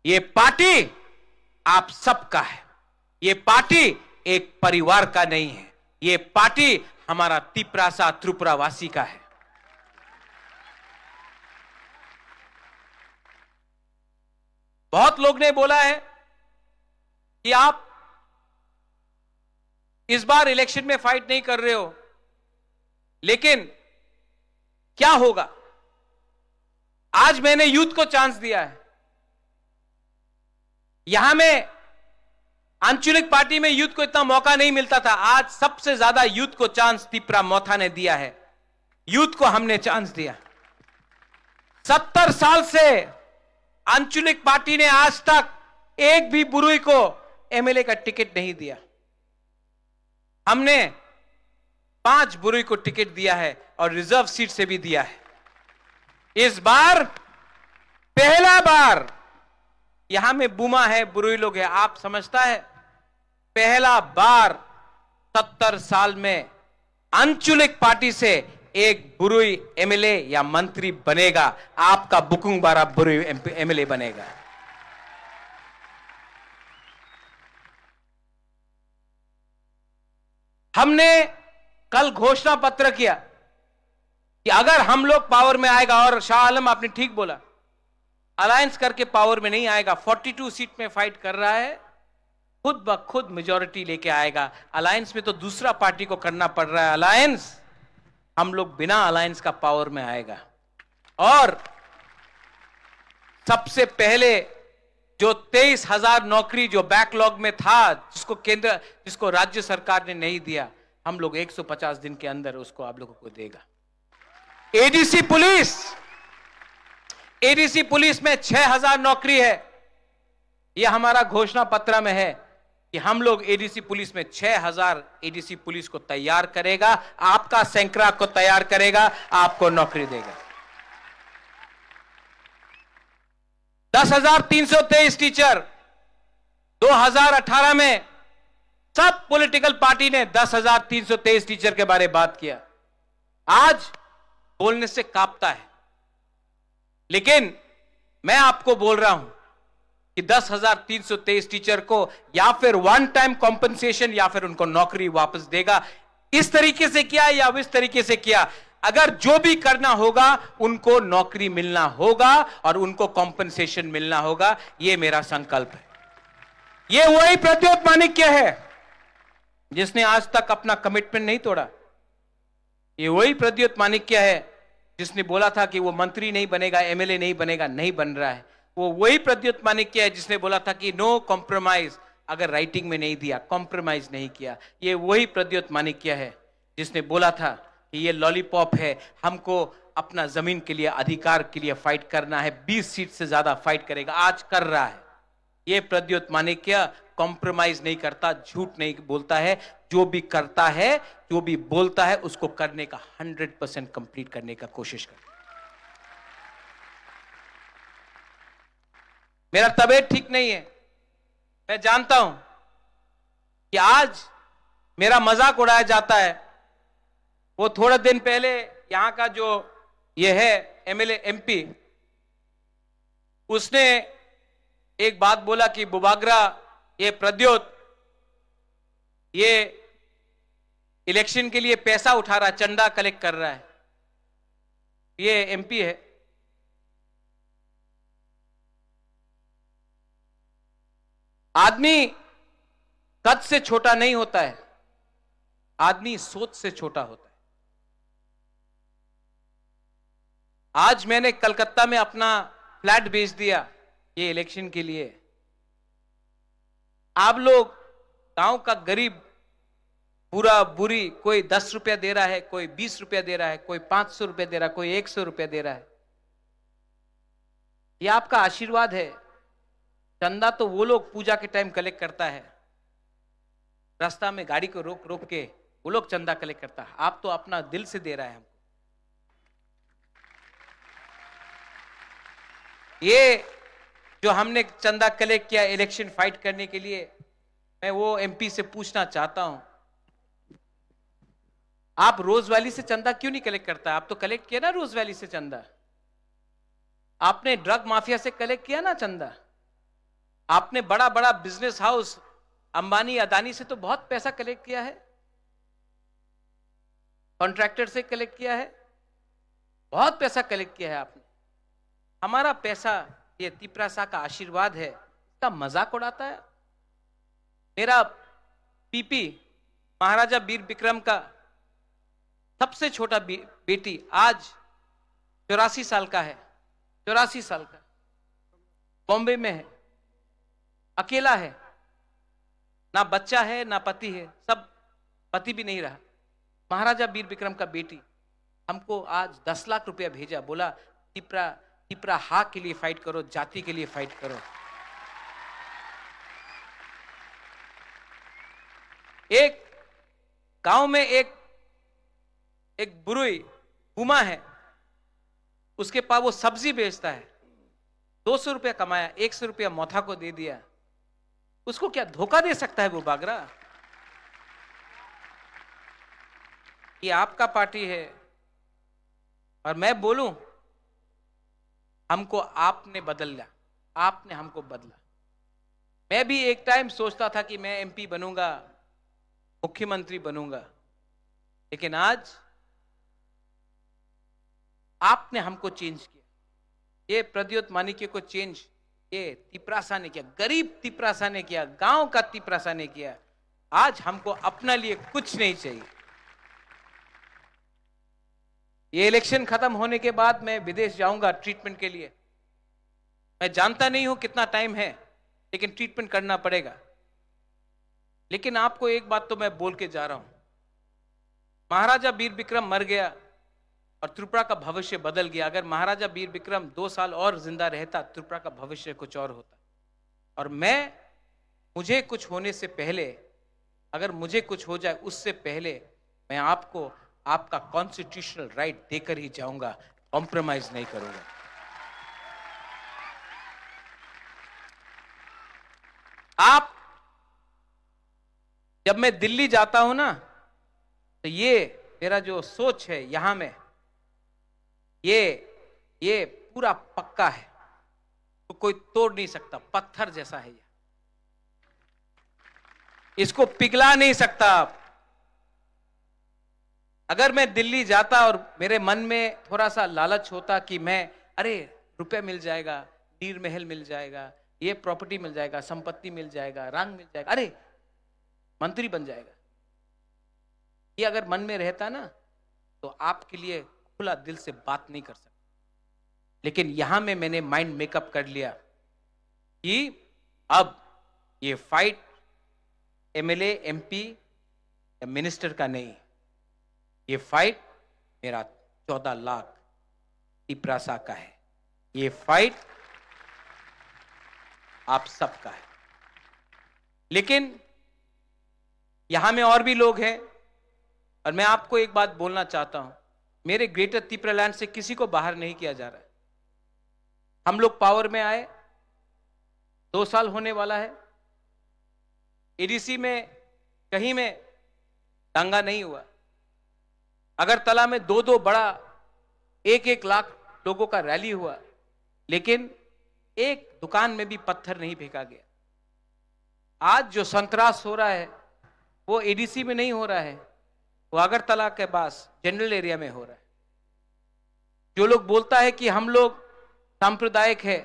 ये पार्टी आप सबका है। ये पार्टी एक परिवार का नहीं है। ये पार्टी हमारा तिपरासा त्रिपुरा वासी का है। बहुत लोग ने बोला है कि आप इस बार इलेक्शन में फाइट नहीं कर रहे हो, लेकिन क्या होगा? आज मैंने यूथ को चांस दिया है। यहां में आंचलिक पार्टी में यूथ को इतना मौका नहीं मिलता था। आज सबसे ज्यादा यूथ को चांस तिपरा मोथा ने दिया है। यूथ को हमने चांस दिया। 70 साल से आंचलिक पार्टी ने आज तक एक भी बुरुई को एमएलए का टिकट नहीं दिया। हमने 5 बुरुई को टिकट दिया है और रिजर्व सीट से भी दिया है। इस बार पहला बार यहां में बुमा है, बुरुई लोग है। आप समझता है पहला बार 70 साल में आंचलिक पार्टी से एक बुरुई एमएलए या मंत्री बनेगा। आपका बुकुंग बारा बुरुई एमएलए बनेगा। हमने कल घोषणा पत्र किया कि अगर हम लोग पावर में आएगा, और शाह आलम आपने ठीक बोला, अलायंस करके पावर में नहीं आएगा। 42 सीट में फाइट कर रहा है, खुद ब खुद मेजॉरिटी लेके आएगा। अलायंस में तो दूसरा पार्टी को करना पड़ रहा है अलायंस। हम लोग बिना अलायंस का पावर में आएगा। और सबसे पहले जो 23,000 नौकरी जो बैकलॉग में था, जिसको राज्य सरकार ने नहीं दिया, हम लोग 150 दिन के अंदर उसको आप लोगों को देगा। एडीसी पुलिस में 6,000 नौकरी है। यह हमारा घोषणा पत्र में है कि हम लोग एडीसी पुलिस में 6,000 एडीसी पुलिस को तैयार करेगा। आपका सैंकड़ा को तैयार करेगा, आपको नौकरी देगा। 10,323 टीचर 2018 में सब पॉलिटिकल पार्टी ने 10,323 टीचर के बारे में बात किया। आज बोलने से कांपता है, लेकिन मैं आपको बोल रहा हूं कि 10,323 टीचर को या फिर वन टाइम कॉम्पनसेशन या फिर उनको नौकरी वापस देगा। इस तरीके से किया या इस तरीके से किया, अगर जो भी करना होगा उनको नौकरी मिलना होगा और उनको कॉम्पनसेशन मिलना होगा। यह मेरा संकल्प है। यह वही प्रद्योत माणिक्य है जिसने आज तक अपना कमिटमेंट नहीं तोड़ा। यह वही प्रद्योत माणिक्य है जिसने बोला था कि वो मंत्री नहीं बनेगा, एमएलए नहीं बनेगा, नहीं बन रहा है। वो वही प्रद्योत माणिक्य है जिसने बोला था कि नो कॉम्प्रोमाइज, अगर राइटिंग में नहीं दिया, कॉम्प्रोमाइज नहीं किया। ये वही प्रद्योत माणिक्य है जिसने बोला था कि ये लॉलीपॉप है, हमको अपना जमीन के लिए, अधिकार के लिए फाइट करना है, 20 सीट से ज्यादा फाइट करेगा। आज कर रहा है। ये प्रद्योत माणिक्य कॉम्प्रोमाइज नहीं करता, झूठ नहीं बोलता है। जो भी करता है, जो भी बोलता है, उसको करने का 100% कंप्लीट करने का कोशिश करता है। मेरा तबीयत ठीक नहीं है, मैं जानता हूं कि आज मेरा मजाक उड़ाया जाता है। वो थोड़ा दिन पहले यहां का जो ये है एमएलए एमपी, उसने एक बात बोला कि बुबागरा, ये प्रद्योत, ये इलेक्शन के लिए पैसा उठा रहा है, चंदा कलेक्ट कर रहा है। ये एमपी है। आदमी कद से छोटा नहीं होता है, आदमी सोच से छोटा होता है। आज मैंने कलकत्ता में अपना फ्लैट बेच दिया ये इलेक्शन के लिए। आप लोग गांव का गरीब, पूरा बुरी, कोई 10 रुपया दे रहा है, कोई 20 रुपया दे रहा है, कोई 500 रुपया दे रहा है, कोई 100 रुपया दे रहा है। ये आपका आशीर्वाद है। चंदा तो वो लोग पूजा के टाइम कलेक्ट करता है, रास्ता में गाड़ी को रोक रोक के वो लोग चंदा कलेक्ट करता है। आप तो अपना दिल से दे रहा है हमको। ये जो हमने चंदा कलेक्ट किया इलेक्शन फाइट करने के लिए, मैं वो एमपी से पूछना चाहता हूं, आप रोज वैली से चंदा क्यों नहीं कलेक्ट करता? आप तो कलेक्ट किया ना रोज वैली से चंदा। आपने ड्रग माफिया से कलेक्ट किया ना चंदा। आपने बड़ा बड़ा बिजनेस हाउस अंबानी अदानी से तो बहुत पैसा कलेक्ट किया है, कॉन्ट्रैक्टर से कलेक्ट किया है, बहुत पैसा कलेक्ट किया है आपने। हमारा पैसा, ये तिपरासा का आशीर्वाद है, इसका मजाक उड़ाता है। मेरा पीपी महाराजा वीर विक्रम का सबसे छोटा बेटी आज 84 साल का है, 84 साल का, बॉम्बे में है, अकेला है, ना बच्चा है ना पति है, सब पति भी नहीं रहा। महाराजा वीर विक्रम का बेटी हमको आज 10 लाख रुपया भेजा, बोला तिपरा हा के लिए फाइट करो, जाति के लिए फाइट करो। एक गांव में एक बुरुई हुमा है, उसके पास वो सब्जी बेचता है, 200 रुपया कमाया, 100 रुपया मौथा को दे दिया। उसको क्या धोखा दे सकता है वो बागरा? ये आपका पार्टी है और मैं बोलूं, हमको आपने बदला, आपने हमको बदला। मैं भी एक टाइम सोचता था कि मैं एमपी बनूंगा, मुख्यमंत्री बनूंगा, लेकिन आज आपने हमको चेंज किया। ये प्रद्योत मानिक्य को चेंज ये तिपरासा ने किया, गरीब तिपरासा ने किया, गांव का तिपरासा ने किया। आज हमको अपना लिए कुछ नहीं चाहिए। ये इलेक्शन खत्म होने के बाद मैं विदेश जाऊंगा ट्रीटमेंट के लिए। मैं जानता नहीं हूं कितना टाइम है, लेकिन ट्रीटमेंट करना पड़ेगा। लेकिन आपको एक बात तो मैं बोल के जा रहा हूं, महाराजा वीर विक्रम मर गया और त्रिपुरा का भविष्य बदल गया। अगर महाराजा वीर विक्रम 2 साल और जिंदा रहता, त्रिपुरा का भविष्य कुछ और होता। और मुझे कुछ होने से पहले, अगर मुझे कुछ हो जाए उससे पहले, मैं आपको आपका कॉन्स्टिट्यूशनल राइट देकर ही जाऊंगा, कॉम्प्रोमाइज नहीं करूंगा। आप, जब मैं दिल्ली जाता हूं ना, तो ये मेरा जो सोच है यहां में, ये पूरा पक्का है, तो कोई तोड़ नहीं सकता, पत्थर जैसा है ये, इसको पिघला नहीं सकता आप। अगर मैं दिल्ली जाता और मेरे मन में थोड़ा सा लालच होता कि मैं, अरे रुपए मिल जाएगा, नीर महल मिल जाएगा, ये प्रॉपर्टी मिल जाएगा, संपत्ति मिल जाएगा, रंग मिल जाएगा, अरे मंत्री बन जाएगा, ये अगर मन में रहता ना, तो आपके लिए खुला दिल से बात नहीं कर सकता। लेकिन यहां में मैंने माइंड मेकअप कर लिया कि अब ये फाइट एमएलए, एमपी या मिनिस्टर का नहीं, ये फाइट मेरा 14 लाख तिपरासा का है। ये फाइट आप सबका है। लेकिन यहां में और भी लोग हैं, और मैं आपको एक बात बोलना चाहता हूं, मेरे ग्रेटर त्रिपुरालैंड से किसी को बाहर नहीं किया जा रहा है। हम लोग पावर में आए, 2 साल होने वाला है, एडीसी में कहीं में दंगा नहीं हुआ। अगरतला में 2 बड़ा 1-1 लाख लोगों का रैली हुआ, लेकिन एक दुकान में भी पत्थर नहीं फेंका गया। आज जो संतरास हो रहा है वो एडीसी में नहीं हो रहा है, वो अगरतला के पास जनरल एरिया में हो रहा है। जो लोग बोलता है कि हम लोग सांप्रदायिक है,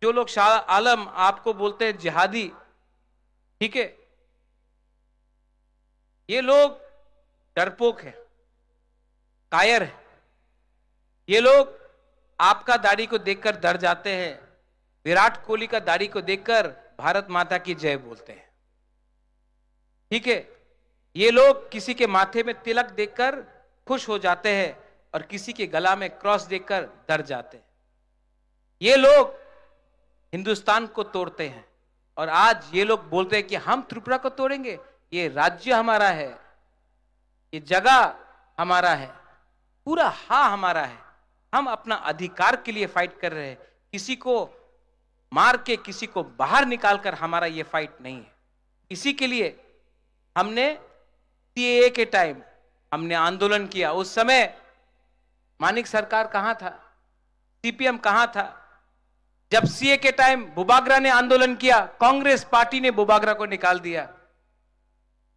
जो लोग शाह आलम आपको बोलते हैं जिहादी, ठीक है, ये लोग डरपोक है, कायर है। ये लोग आपका दाढ़ी को देखकर डर जाते हैं, विराट कोहली का दाढ़ी को देखकर भारत माता की जय बोलते हैं, ठीक है। ये लोग किसी के माथे में तिलक देखकर खुश हो जाते हैं और किसी के गला में क्रॉस देखकर डर जाते हैं। ये लोग हिंदुस्तान को तोड़ते हैं, और आज ये लोग बोलते हैं कि हम त्रिपुरा को तोड़ेंगे। ये राज्य हमारा है, ये जगह हमारा है, पूरा हाँ हमारा है। हम अपना अधिकार के लिए फाइट कर रहे हैं, किसी को मार के, किसी को बाहर निकालकर हमारा ये फाइट नहीं है। इसी के लिए हमने सीएए के टाइम हमने आंदोलन किया। उस समय मानिक सरकार कहां था, सीपीएम कहां था, जब सीए के टाइम बुबागरा ने आंदोलन किया, कांग्रेस पार्टी ने बुबागरा को निकाल दिया।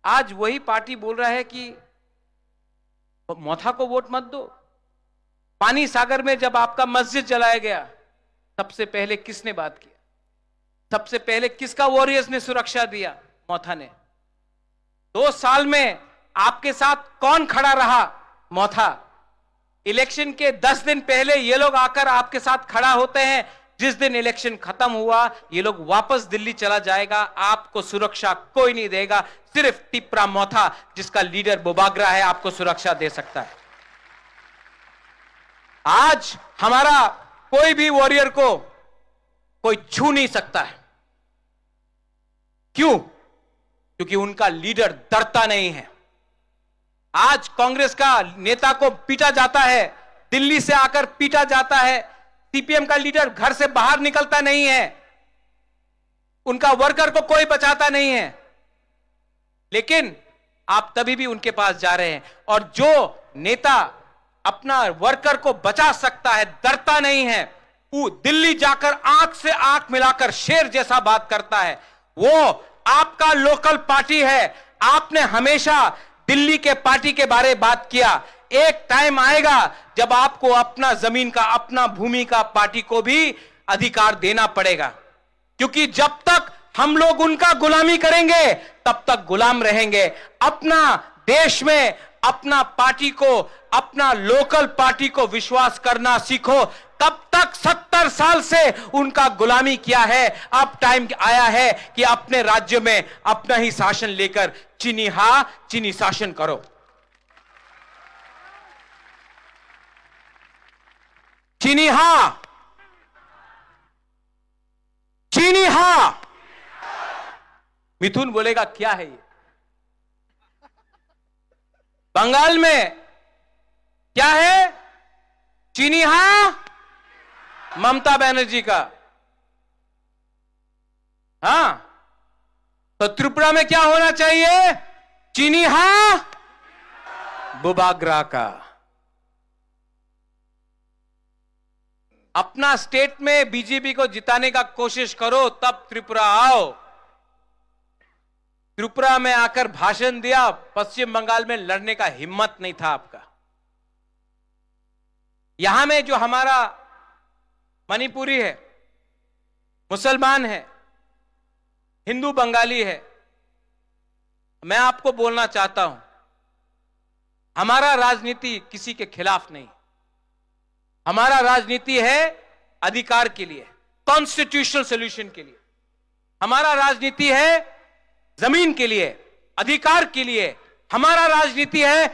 आज वही पार्टी बोल रहा है कि मोथा को वोट मत दो। पानी सागर में जब आपका मस्जिद जलाया गया, सबसे पहले किसने बात किया? सबसे पहले किसका वॉरियर्स ने सुरक्षा दिया? मोथा ने। 2 साल में आपके साथ कौन खड़ा रहा? मोथा। इलेक्शन के 10 दिन पहले ये लोग आकर आपके साथ खड़ा होते हैं। जिस दिन इलेक्शन खत्म हुआ, ये लोग वापस दिल्ली चला जाएगा। आपको सुरक्षा कोई नहीं देगा, सिर्फ टिपरा मोथा, जिसका लीडर बुबागरा है, आपको सुरक्षा दे सकता है। आज हमारा कोई भी वॉरियर को कोई छू नहीं सकता है। क्यों? क्योंकि उनका लीडर डरता नहीं है। आज कांग्रेस का नेता को पीटा जाता है, दिल्ली से आकर पीटा जाता है। सीपीएम का लीडर घर से बाहर निकलता नहीं है, उनका वर्कर को कोई बचाता नहीं है, लेकिन आप तभी भी उनके पास जा रहे हैं। और जो नेता अपना वर्कर को बचा सकता है, डरता नहीं है, वो दिल्ली जाकर आंख से आंख मिलाकर शेर जैसा बात करता है, वो आपका लोकल पार्टी है। आपने हमेशा दिल्ली के पार्टी के बारे में बात किया। एक टाइम आएगा जब आपको अपना जमीन का, अपना भूमि का पार्टी को भी अधिकार देना पड़ेगा, क्योंकि जब तक हम लोग उनका गुलामी करेंगे तब तक गुलाम रहेंगे। अपना देश में अपना पार्टी को, अपना लोकल पार्टी को विश्वास करना सीखो। तब तक 70 साल से उनका गुलामी किया है। अब टाइम आया है कि अपने राज्य में अपना ही शासन लेकर चीनी शासन करो। चीनी हां। मिथुन बोलेगा क्या है ये? बंगाल में क्या है? चीनी हां, ममता बनर्जी का। हां, तो त्रिपुरा में क्या होना चाहिए? चीनी हां, बुबागरा का। अपना स्टेट में बीजेपी को जिताने का कोशिश करो, तब त्रिपुरा आओ। त्रिपुरा में आकर भाषण दिया, पश्चिम बंगाल में लड़ने का हिम्मत नहीं था आपका। यहां में जो हमारा मणिपुरी है, मुसलमान है, हिंदू बंगाली है, मैं आपको बोलना चाहता हूं, हमारा राजनीति किसी के खिलाफ नहीं। हमारा राजनीति है अधिकार के लिए, कॉन्स्टिट्यूशनल सॉल्यूशन के लिए। हमारा राजनीति है जमीन के लिए, अधिकार के लिए। हमारा राजनीति है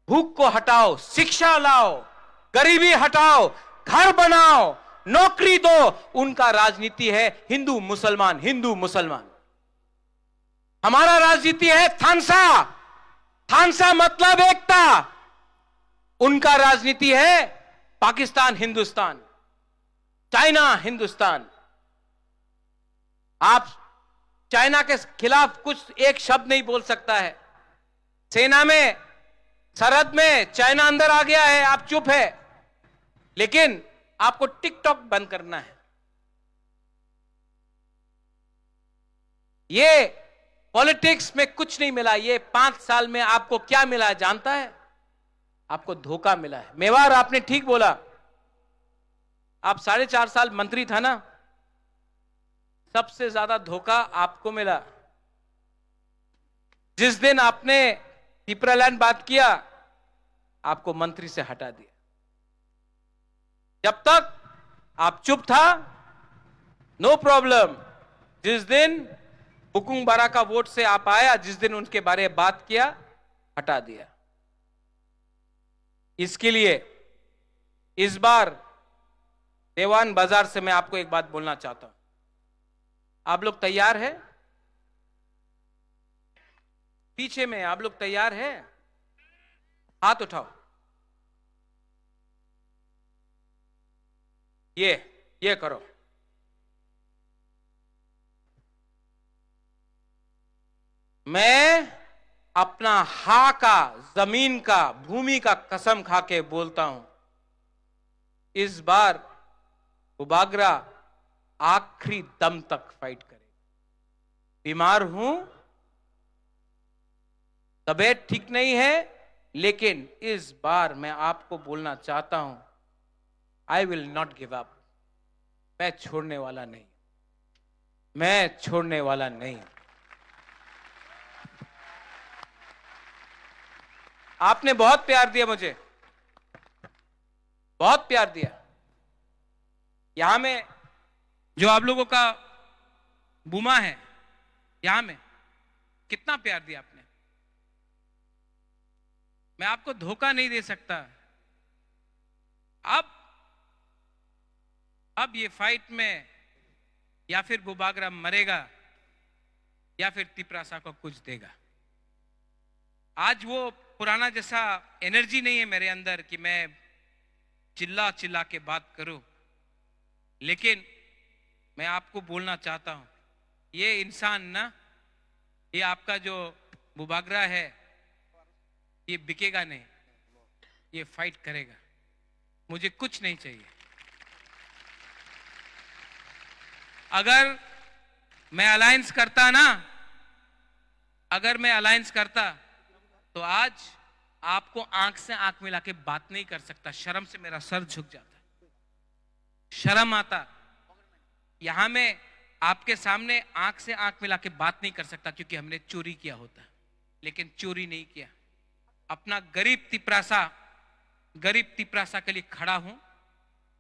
भूख को हटाओ, शिक्षा लाओ, गरीबी हटाओ, घर बनाओ, नौकरी दो। उनका राजनीति है हिंदू मुसलमान, हिंदू मुसलमान। हमारा राजनीति है थानसा, थानसा मतलब एकता। उनका राजनीति है पाकिस्तान हिंदुस्तान, चाइना हिंदुस्तान। आप चाइना के खिलाफ कुछ एक शब्द नहीं बोल सकता है। सेना में, सरहद में चाइना अंदर आ गया है, आप चुप है। लेकिन आपको टिकटॉक बंद करना है। ये पॉलिटिक्स में कुछ नहीं मिला। ये 5 साल में आपको क्या मिला जानता है? आपको धोखा मिला है। मेवाड़, आपने ठीक बोला। आप 4.5 साल मंत्री था ना, सबसे ज्यादा धोखा आपको मिला। जिस दिन आपने पिपरालैंड बात किया, आपको मंत्री से हटा दिया। जब तक आप चुप था, नो प्रॉब्लम। जिस दिन बुकुंग बारा का वोट से आप आया, जिस दिन उनके बारे में बात किया, हटा दिया। इसके लिए इस बार देवान बाजार से मैं आपको एक बात बोलना चाहता हूं। आप लोग तैयार हैं? पीछे में आप लोग तैयार हैं? हाथ उठाओ। ये करो। मैं अपना हा का, जमीन का, भूमि का कसम खा के बोलता हूं, इस बार बुबागरा आखिरी दम तक फाइट करेगा। बीमार हूं, तबीयत ठीक नहीं है, लेकिन इस बार मैं आपको बोलना चाहता हूं, I will not give up. मैं छोड़ने वाला नहीं, मैं छोड़ने वाला नहीं। आपने बहुत प्यार दिया मुझे, बहुत प्यार दिया। यहां में जो आप लोगों का बुमा है, यहां में कितना प्यार दिया आपने। मैं आपको धोखा नहीं दे सकता। अब ये फाइट में या फिर बुबागरा मरेगा या फिर तिपरासा को कुछ देगा। आज वो पुराना जैसा एनर्जी नहीं है मेरे अंदर कि मैं चिल्ला चिल्ला के बात करूं, लेकिन मैं आपको बोलना चाहता हूं, ये इंसान ना, ये आपका जो बुबागरा है, ये बिकेगा नहीं, ये फाइट करेगा। मुझे कुछ नहीं चाहिए। अगर मैं अलायंस करता ना, अगर मैं अलायंस करता तो आज आपको आंख से आंख मिला के बात नहीं कर सकता। शर्म से मेरा सर झुक जाता, शर्म आता। यहां में आपके सामने आंख से आंख मिला के बात नहीं कर सकता, क्योंकि हमने चोरी किया होता, लेकिन चोरी नहीं किया। अपना गरीब तिपरासा के लिए खड़ा हूं,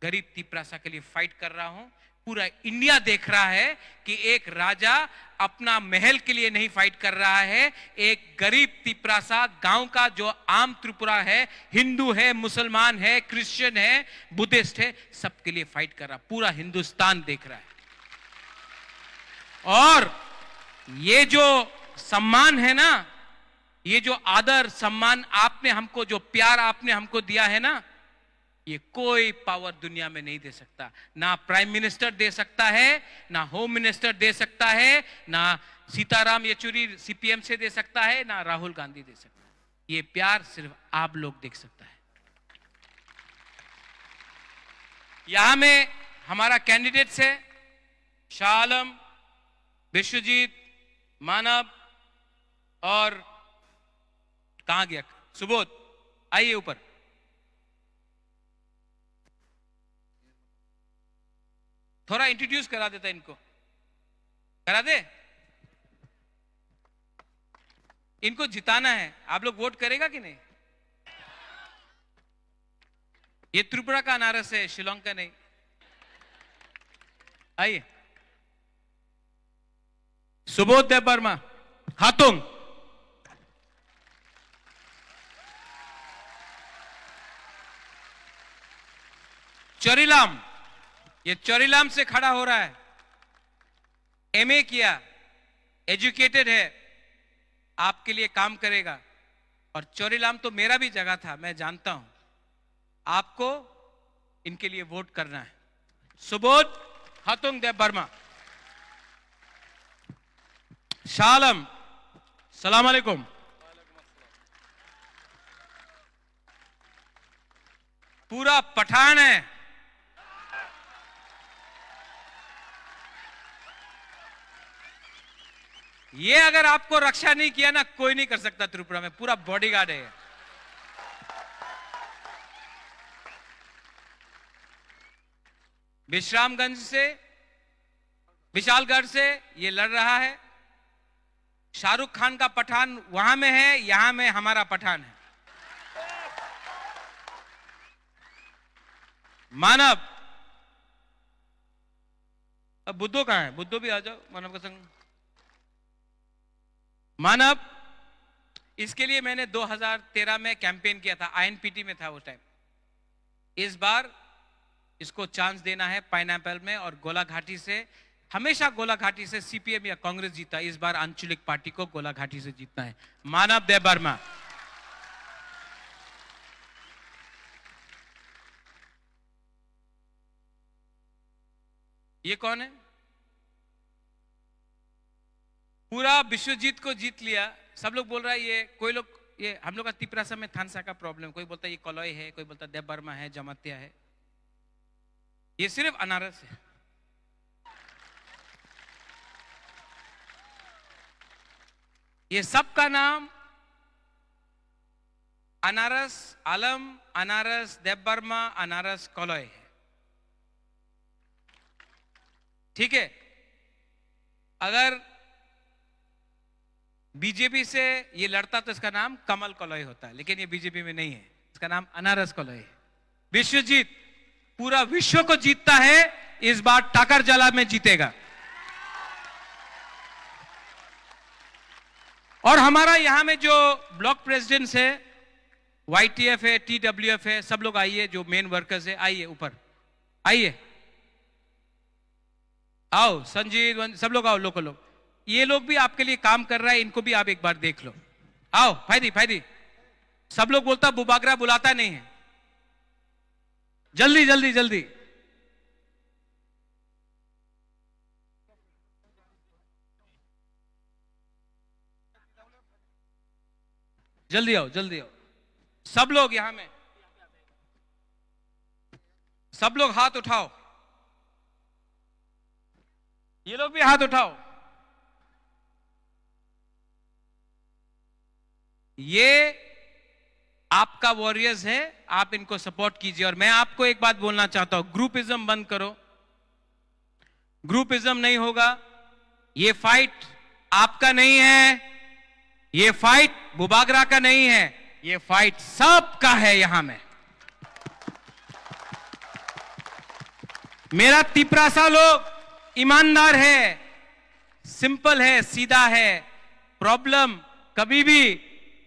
गरीब तिपरासा के लिए फाइट कर रहा हूं। पूरा इंडिया देख रहा है कि एक राजा अपना महल के लिए नहीं फाइट कर रहा है, एक गरीब तिपरासा गांव का जो आम त्रिपुरा है, हिंदू है, मुसलमान है, क्रिश्चियन है, बुद्धिस्ट है, सबके लिए फाइट कर रहा। पूरा हिंदुस्तान देख रहा है। और ये जो सम्मान है ना, ये जो आदर सम्मान आपने हमको, जो प्यार आपने हमको दिया है ना, ये कोई पावर दुनिया में नहीं दे सकता। ना प्राइम मिनिस्टर दे सकता है, ना होम मिनिस्टर दे सकता है, ना सीताराम येचुरी सीपीएम से दे सकता है, ना राहुल गांधी दे सकता है। ये प्यार सिर्फ आप लोग देख सकता है। यहां में हमारा कैंडिडेट्स है शाह आलम, विश्वजीत, मानव और कहां गया सुबोध। आइए ऊपर। थोड़ा इंट्रोड्यूस करा देता, इनको करा दे। इनको जिताना है, आप लोग वोट करेगा कि नहीं? ये त्रिपुरा का अनारस है, शिलोंग का नहीं। आइए। सुबोध देव वर्मा, हाथुंग। चोरीलाम, ये चोरीलाम से खड़ा हो रहा है। एमए किया, एजुकेटेड है, आपके लिए काम करेगा। और चोरीलाम तो मेरा भी जगह था, मैं जानता हूं। आपको इनके लिए वोट करना है। सुबोध हाथुंग देव वर्मा। शाह आलम, सलाम अलैकुम। पूरा पठान है। ये अगर आपको रक्षा नहीं किया ना, कोई नहीं कर सकता त्रिपुरा में। पूरा बॉडीगार्ड है। विश्रामगंज से, विशालगढ़ से ये लड़ रहा है। शाहरुख खान का पठान वहां में है, यहां में हमारा पठान है। मानव। अब बुद्धो कहां है? बुद्धो भी आ जाओ मानव का संग। मानव, इसके लिए मैंने 2013 में कैंपेन किया था, आईएनपीटी में था वो टाइम। इस बार इसको चांस देना है पाइनएप्पल में और गोलाघाटी से। हमेशा गोलाघाटी से सीपीएम या कांग्रेस जीता, इस बार आंचलिक पार्टी को गोलाघाटी से जीतना है। मानव देव वर्मा। ये कौन है? पूरा विश्वजीत को जीत लिया। सब लोग बोल रहा है ये, कोई लोग ये हम लोग का तिपरासा में थानसा का प्रॉब्लम, कोई बोलता है ये कलॉय है, कोई बोलता है देव वर्मा है, जमातिया है। ये सिर्फ अनारस है। ये सबका नाम अनारस आलम, अनारस देवबर्मा, अनारस कॉलोय है। ठीक है, अगर बीजेपी से ये लड़ता तो इसका नाम कमल कॉलोय होता है, लेकिन ये बीजेपी में नहीं है, इसका नाम अनारस कॉलोय है। विश्वजीत, पूरा विश्व को जीतता है, इस बार टाकर जला में जीतेगा। और हमारा यहां में जो ब्लॉक प्रेसिडेंट्स है, YTF है, TWF है, सब लोग आइए, जो मेन वर्कर्स है आइए ऊपर, आइए, आओ संजीव, सब लोग आओ, लोग ये लोग भी आपके लिए काम कर रहा है, इनको भी आप एक बार देख लो। आओ फायदी, सब लोग बोलता बुबागरा बुलाता नहीं है, जल्दी जल्दी जल्दी। जल्दी आओ, जल्दी आओ, सब लोग यहां में, सब लोग हाथ उठाओ, ये लोग भी हाथ उठाओ। ये आपका वॉरियर्स है, आप इनको सपोर्ट कीजिए। और मैं आपको एक बात बोलना चाहता हूं, ग्रुपिज्म बंद करो, ग्रुपिज्म नहीं होगा। ये फाइट आपका नहीं है, ये फाइट बुबागरा का नहीं है, ये फाइट सबका है। यहां में मेरा तिपरासा लोग ईमानदार है, सिंपल है, सीधा है। प्रॉब्लम कभी भी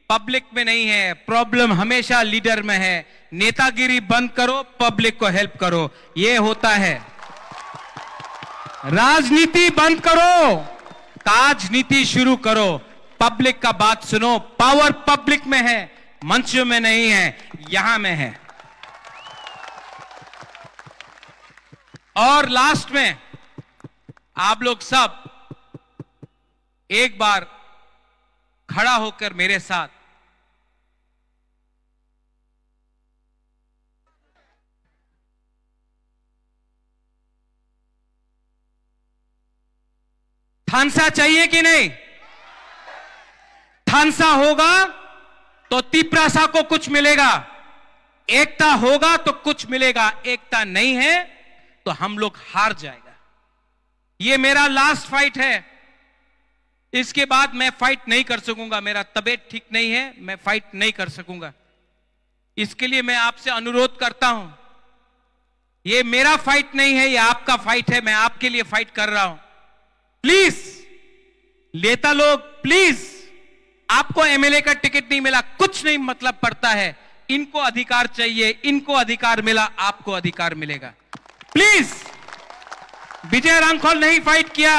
पब्लिक में नहीं है, प्रॉब्लम हमेशा लीडर में है। नेतागिरी बंद करो, पब्लिक को हेल्प करो, ये होता है। राजनीति बंद करो, ताजनीति शुरू करो, पब्लिक का बात सुनो। पावर पब्लिक में है, मंचों में नहीं है, यहां में है। और लास्ट में आप लोग सब एक बार खड़ा होकर मेरे साथ थानसा चाहिए कि नहीं? थानसा होगा तो तिपरासा को कुछ मिलेगा, एकता होगा तो कुछ मिलेगा, एकता नहीं है तो हम लोग हार जाएगा। ये मेरा लास्ट फाइट है, इसके बाद मैं फाइट नहीं कर सकूंगा, मेरा तबीयत ठीक नहीं है, मैं फाइट नहीं कर सकूंगा। इसके लिए मैं आपसे अनुरोध करता हूं, ये मेरा फाइट नहीं है, ये आपका फाइट है, मैं आपके लिए फाइट कर रहा हूं। प्लीज नेता लोग, प्लीज, आपको एमएलए का टिकट नहीं मिला, कुछ नहीं मतलब पड़ता है, इनको अधिकार चाहिए, इनको अधिकार मिला, आपको अधिकार मिलेगा। प्लीज, विजय रांखोल नहीं फाइट किया,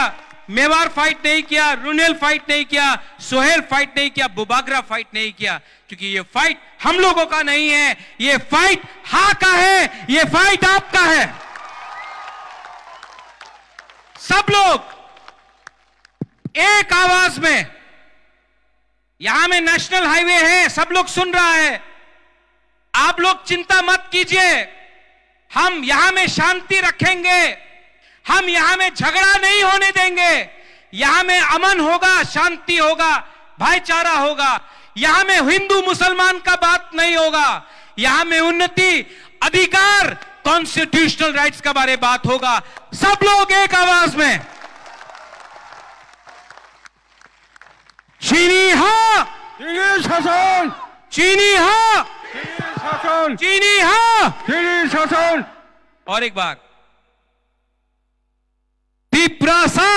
मेवार फाइट नहीं किया, रुनेल फाइट नहीं किया, सोहेल फाइट नहीं किया, बुबागरा फाइट नहीं किया, क्योंकि ये फाइट हम लोगों का नहीं है, ये फाइट हा का है, ये फाइट आपका है। सब लोग एक आवाज में, यहां में नेशनल हाईवे है, सब लोग सुन रहा है, आप लोग चिंता मत कीजिए, हम यहां में शांति रखेंगे, हम यहां में झगड़ा नहीं होने देंगे, यहां में अमन होगा, शांति होगा, भाईचारा होगा, यहां में हिंदू मुसलमान का बात नहीं होगा, यहां में उन्नति, अधिकार, कॉन्स्टिट्यूशनल राइट्स का बारे बात होगा। सब लोग एक आवाज में, चीनी हा, चीनी शासन, चीनी हा, चीनी शासन, चीनी हा, चीनी शासन। और एक बार, तिपरासा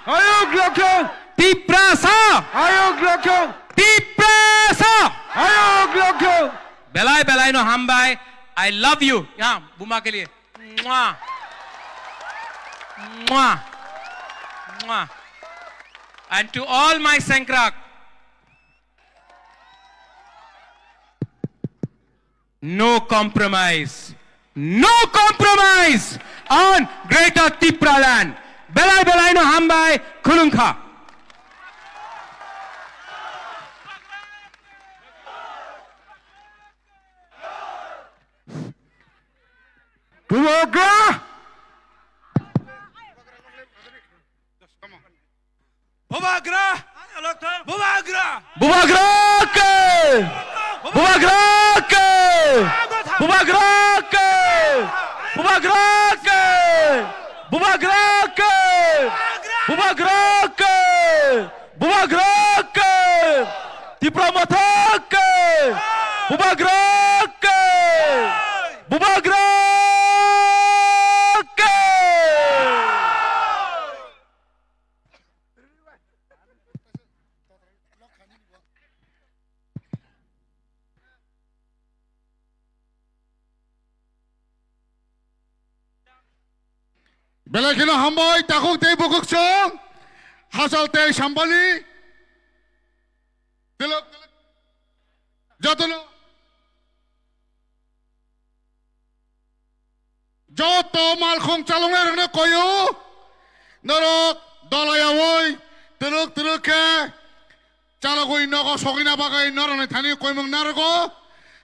आयोग रखो, तिपरासा आयोग रखो, तिपरासा आयोग रखो। बेलाय बेलाय नो हम बाय, आई लव यू। यहां बुमा के लिए मुआ, मुआ, मुआ। And to all my Sankrak, no compromise on Greater Tipra land. Belai belai no hambai khulungkha. Bubagra Bubagra! Bubagra! Bubagrake! Bubagrake! Bubagrake! Bubagrake! Bubagrake! Bubagrake! Bubagrake! Diplomatoke! Bubagrake! Bubagrake! Belakina hamboy takuk tei bukuk song hasal tei sampani telok jotono joto malkhong chalongne rangna koyo norok dolayawoi telok ke chalogoi nogo sogina bagai norone thani koimong nargo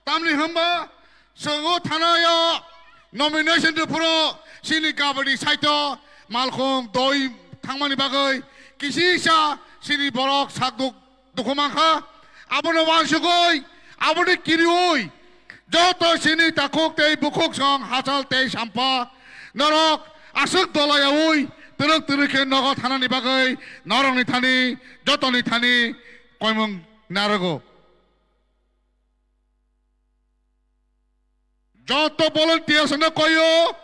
tamni hamba songo thanayo nomination to pro sini kabadi saito malkhong doi thangmani bagai kisisa sini borok sakduk dukumangkha abono wansugoi abono kirioi joto sini takuk tei bukuk song hasal tei sampa norok asuk dolayaoi teruk ke nogo thanani bagai norongni thani jotoni thani koimong narago joto volunteers na koyo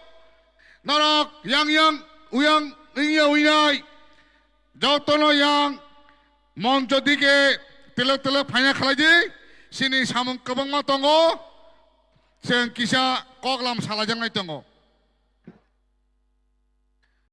norok yang uyang uinai joto no yang moncho dike telok phanya khalai sini samung kabang ma tongo seng kisa koklam salajang nai tongo